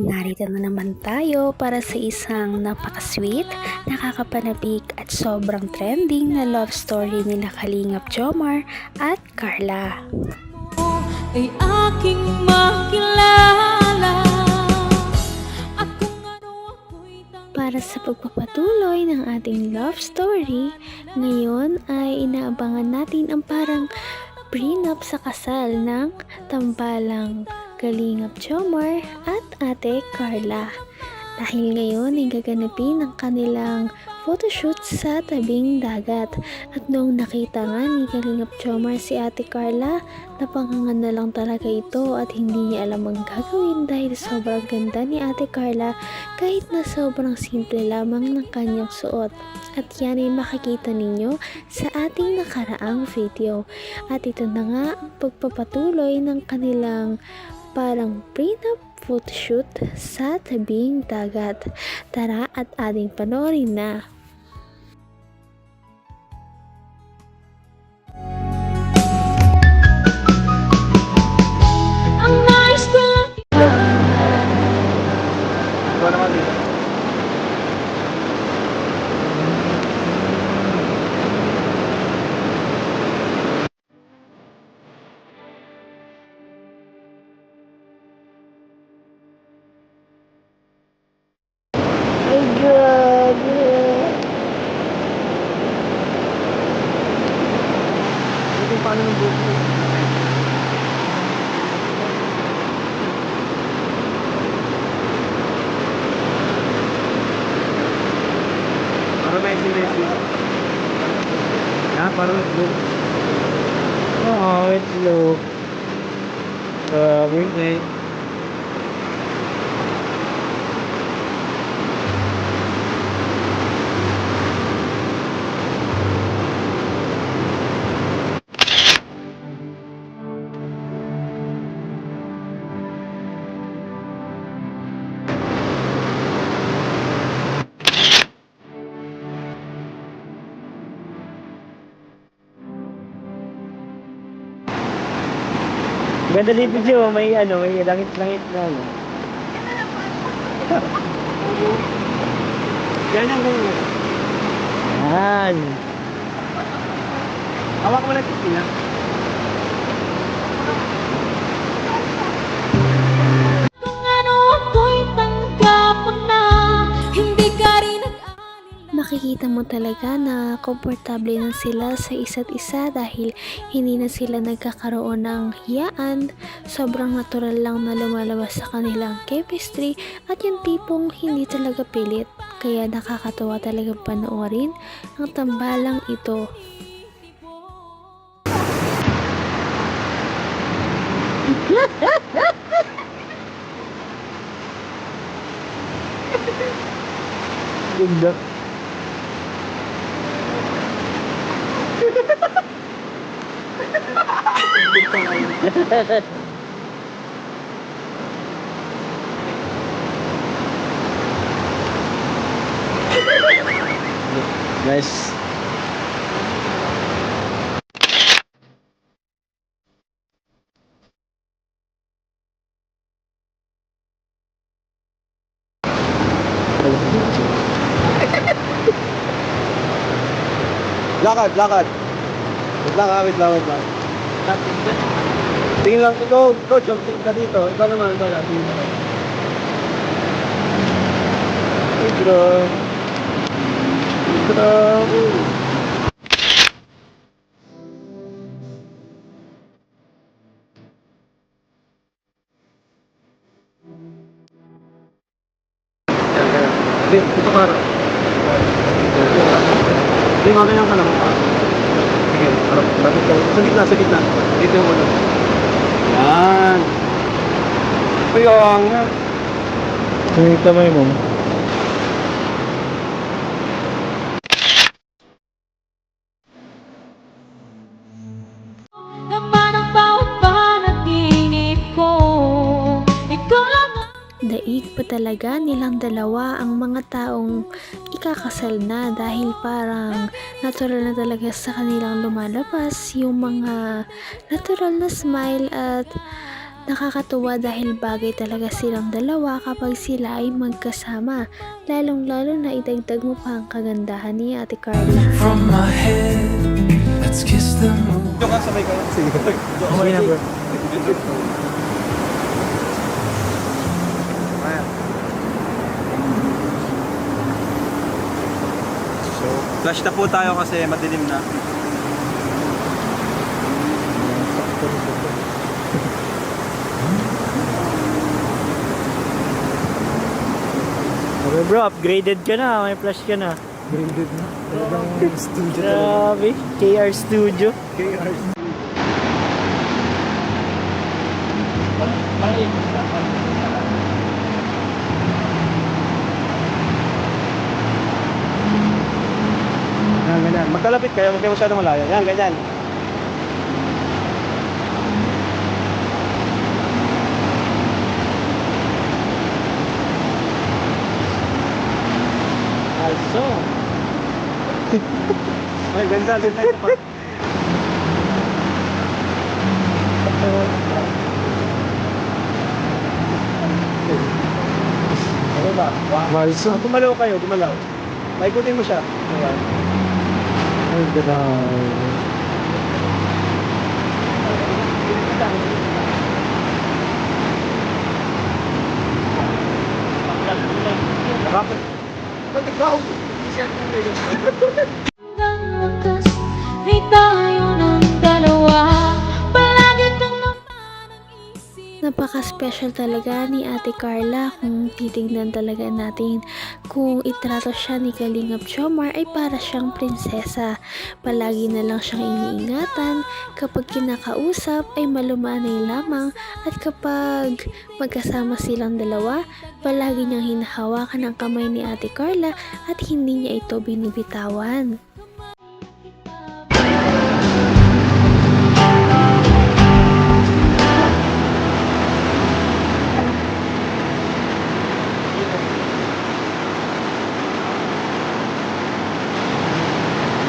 Narito na naman tayo para sa isang napaka-sweet, nakakapanabik at sobrang trending na love story nila Kalingap Jomar at Carla. Ay aking makilala at kung ano ako'y Para sa pagpapatuloy ng ating love story, ngayon ay inaabangan natin ang parang prenup sa kasal ng tambalang Kalingap Jomar at Ate Carla. Dahil ngayon ay gaganapin ang kanilang photoshoot sa tabing dagat. At noong nakita nga ni Kalingap Jomar si Ate Carla, napangangan na lang talaga ito at hindi niya alam ang gagawin dahil sobrang ganda ni Ate Carla kahit na sobrang simple lamang ng kanyang suot. At yan ay makikita ninyo sa ating nakaraang video. At ito na nga ang pagpapatuloy ng kanilang parang prenup photoshoot sa tabing dagat. Tara at ating panoorin na. ang nais ko lang Ikaw naman dito. Ay, grabe. Ito yung paano ng buko. Para Messi. Yeah, para itlog. Oh, itlog. Birthday. Ganda dito siya, may may langit-langit na ano. Ganyan. Yan. Hawak mo na titina. kung ano ako'y tanggap mo na hindi ka rin Makikita mo talaga na komportable na sila sa isa't isa dahil hindi na sila nagkakaroon ng hiyaan. Sobrang natural lang na lumalabas sa kanilang chemistry at yung tipong hindi talaga pilit. Kaya nakakatawa talaga panoorin ang tambalang ito. Ganda. Nice. Lakad. Wait lang. Tingin lang, ikaw, tingin ka dito. Ikaw naman, tingin ka. Intro. Ito ka. Hindi, mamaya ka lang. Sige, lapit ka. Sa gitna. Dito yung ulo. Yan. Puyong. Yung kamay mo. naman ang bawat panaginip ko. Ikaw lang Daig pa talaga nilang dalawa ang mga taong ikakasal na dahil parang natural na talaga sa kanilang lumalabas yung mga natural na smile at Nakakatuwa dahil bagay talaga silang dalawa kapag sila ay magkasama. Lalong-lalo na idagdag mo pa ang kagandahan ni Ate Carla. From my head, let's kiss the moon. Joke ka, sabay kayo. Sige. Sige na, bro. Ayan. So, flash na po tayo kasi madilim na. Okay bro, upgraded ka na, may flash ka na. Graded na. Talagang studio. Grabe, KR Studio. KR. Yan, ganyan. Magkalapit kayo, huwag kayo masyadong malayo. Yan, ganyan. Also, Ay, ganda. Ganda ito pa. Okay ba? Malso. Gumalaw kayo, gumalaw. Maikutin mo siya. Ayan. Ay, ganda. Bakit? Ba't ikaw? Hanggang wakas ay tayo ng dalawa. Palagi kang naman ang isip. Napaka-special talaga ni Ate Carla kung titignan talaga natin. Kung itrato siya ni Kalingap Jomar ay para siyang prinsesa. Palagi na lang siyang iniingatan. Kapag kinakausap ay malumanay lamang. At kapag magkasama silang dalawa, palagi niyang hinahawakan ang kamay ni Ate Carla at hindi niya ito binibitawan.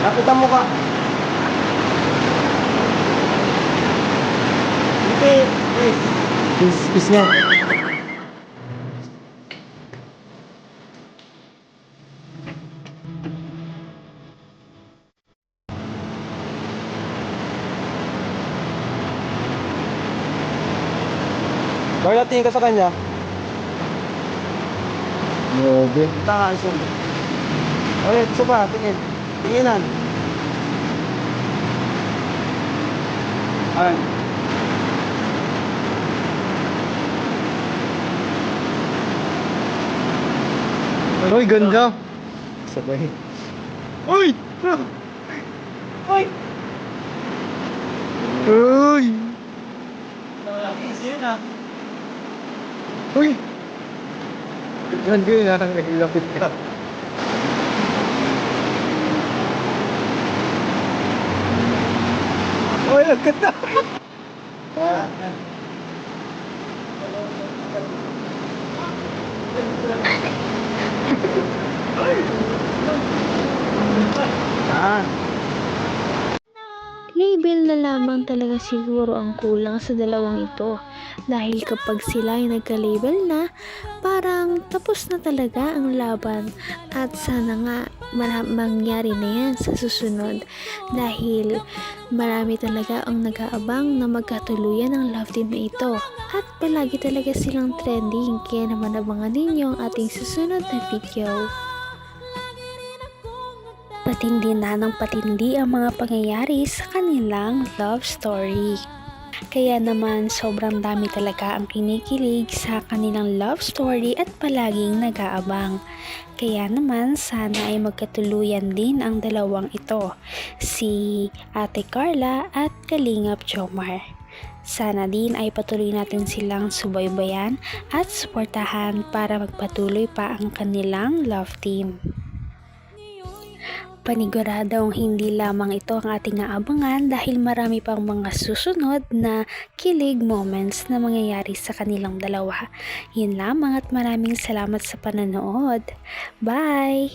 Nakita mo ka. Hindi. Peace nga. Carla, tingin ka sa kanya. Grabe. Tanga, iso. Ulit, isa pa, tingin. Tinginan. Ayan. Uy, ganda. Sabay. Uy! Uy! Uy! Uy! Yan din, naglapit ka. Uy, ang ganda! Ah. Label na lamang talaga siguro ang kulang sa dalawang ito. Dahil kapag sila ay nagka-label na, parang tapos na talaga ang laban. At sana nga mangyari na yan sa susunod. Dahil marami talaga ang nag-aabang na magkatuluyan ang love team na ito. At palagi talaga silang trending. Kaya naman abangan ninyo ang ating susunod na video. Patindi na ng patindi ang mga pangyayari sa kanilang love story. Kaya naman sobrang dami talaga ang kinikilig sa kanilang love story at palaging nag-aabang. Kaya naman sana ay magkatuluyan din ang dalawang ito, si Ate Carla at Kalingap Jomar. Sana din ay patuloy natin silang subaybayan at suportahan para magpatuloy pa ang kanilang love team. Paniguradong hindi lamang ito ang ating aabangan dahil marami pang mga susunod na kilig moments na mangyayari sa kanilang dalawa. Yun lamang at maraming salamat sa panonood. Bye!